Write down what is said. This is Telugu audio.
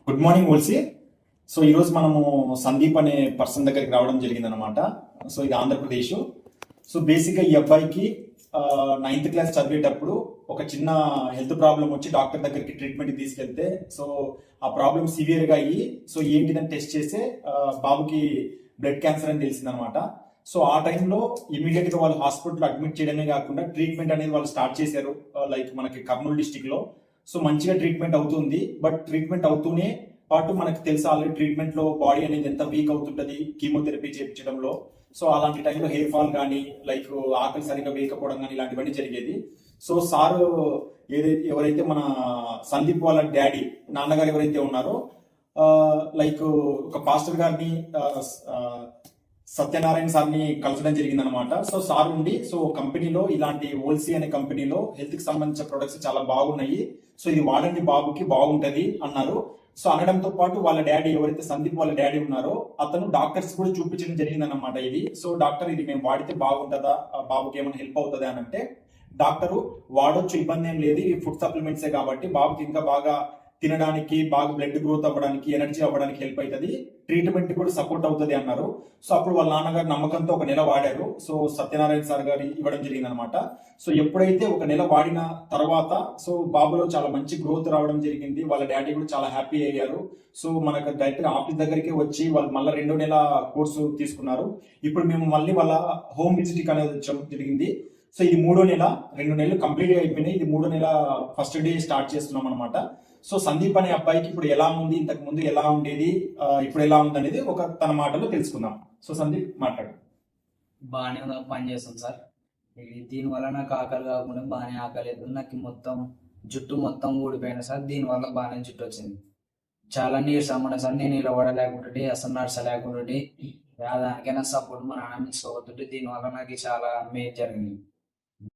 Good morning ఓల్సీ. సో ఈరోజు మనము సందీప్ అనే పర్సన్ దగ్గరికి రావడం జరిగిందనమాట. సో ఇది ఆంధ్రప్రదేశ్. సో బేసిక్గా ఈ అబ్బాయికి నైన్త్ క్లాస్ చదివేటప్పుడు ఒక చిన్న హెల్త్ ప్రాబ్లం వచ్చి డాక్టర్ దగ్గరికి ట్రీట్మెంట్ తీసుకెళ్తే సో ఆ ప్రాబ్లం సివియర్గా అయ్యి సో ఏంటిదని టెస్ట్ చేస్తే బాబుకి బ్లడ్ క్యాన్సర్ అని తెలిసిందనమాట. సో ఆ టైంలో ఇమీడియట్గా వాళ్ళు హాస్పిటల్ అడ్మిట్ చేయడమే కాకుండా ట్రీట్మెంట్ అనేది వాళ్ళు స్టార్ట్ చేశారు. లైక్ మనకి కర్నూలు డిస్టిక్లో సో మంచిగా ట్రీట్మెంట్ అవుతుంది. బట్ ట్రీట్మెంట్ అవుతూనే పాటు మనకు తెలుసు ఆల్రెడీ ట్రీట్మెంట్ లో బాడీ అనేది ఎంత వీక్ అవుతుంటది కీమోథెరపీ చేయించడంలో. సో అలాంటి టైంలో హెయిర్ ఫాల్ కానీ లైక్ ఆకలి సరిగ్గా వేయకపోవడం కానీ ఇలాంటివన్నీ జరిగేది. సో సార్ ఎవరైతే మన సందీప్ వాళ్ళ డాడీ నాన్నగారు ఎవరైతే ఉన్నారో లైక్ ఒక పాస్టర్ గారిని సత్యనారాయణ సార్ని కలచడం జరిగింది అనమాట. సో సార్ ఉండి సో కంపెనీలో ఇలాంటి ఓల్సీ అనే కంపెనీలో హెల్త్ కి సంబంధించిన ప్రొడక్ట్స్ చాలా బాగున్నాయి, సో ఇది వాడండి బాబుకి బాగుంటది అన్నారు. సో అనడంతో పాటు వాళ్ళ డాడీ ఎవరైతే సందీప్ వాళ్ళ డాడీ ఉన్నారో అతను డాక్టర్స్ కూడా చూపించడం జరిగింది అనమాట. ఇది సో డాక్టర్ ఇది మేము వాడితే బాగుంటుందా, బాబుకి ఏమైనా హెల్ప్ అవుతుందా అని అంటే డాక్టరు వాడొచ్చు, ఇబ్బంది ఏం లేదు, ఈ ఫుడ్ సప్లిమెంట్సే కాబట్టి బాబుకి ఇంకా బాగా తినడానికి, బాగా బ్లడ్ గ్రోత్ అవ్వడానికి, ఎనర్జీ అవ్వడానికి హెల్ప్ అవుతుంది, ట్రీట్మెంట్ కూడా సపోర్ట్ అవుతుంది అన్నారు. సో అప్పుడు వాళ్ళ నాన్నగారు నమ్మకంతో ఒక నెల వాడారు. సో సత్యనారాయణ సార్ గారు ఇవ్వడం జరిగింది అనమాట. సో ఎప్పుడైతే ఒక నెల వాడిన తర్వాత సో బాబులో చాలా మంచి గ్రోత్ రావడం జరిగింది. వాళ్ళ డాడీ కూడా చాలా హ్యాపీ అయ్యారు. సో మనకు డైరెక్ట్ గా ఆఫీస్ దగ్గరికి వచ్చి వాళ్ళు మళ్ళీ 2 నెల కోర్సు తీసుకున్నారు. ఇప్పుడు మేము మళ్ళీ వాళ్ళ హోమ్ విజిట్ అనేది వచ్చడం జరిగింది. సో ఇది 3వ నెల, 2 నెలలు కంప్లీట్ అయిపోయినాయి. ఇది 3వ నెల ఫస్ట్ డే స్టార్ట్ చేస్తున్నాం అనమాట. సో సందీప్ అనే అబ్బాయికి ఇప్పుడు ఎలా ఉంది, ఇంతకు ముందు ఎలా ఉండేది, ఇప్పుడు ఎలా ఉంది అనేది ఒక తన మాటలో తెలుసుకుందాం. సో సందీప్ మాట్లాడు. బాగానే పని చేస్తుంది సార్. దీనివల్ల నాకు ఆకలి కాకుండా బాగానే ఆకలి అవుతుంది. నాకు మొత్తం జుట్టు మొత్తం ఊడిపోయినా సార్. దీనివల్ల బాగానే జుట్టు వచ్చింది. చాలా నీరసమైన సార్. నేను నిలబడలేకుంటుంటే, అసలు నడచలేకుంటుంటే, దానికైనా సపోర్ట్ మా నాన్న మిస్ అవుతుంటే దీనివల్ల నాకు చాలా మేలు జరిగింది.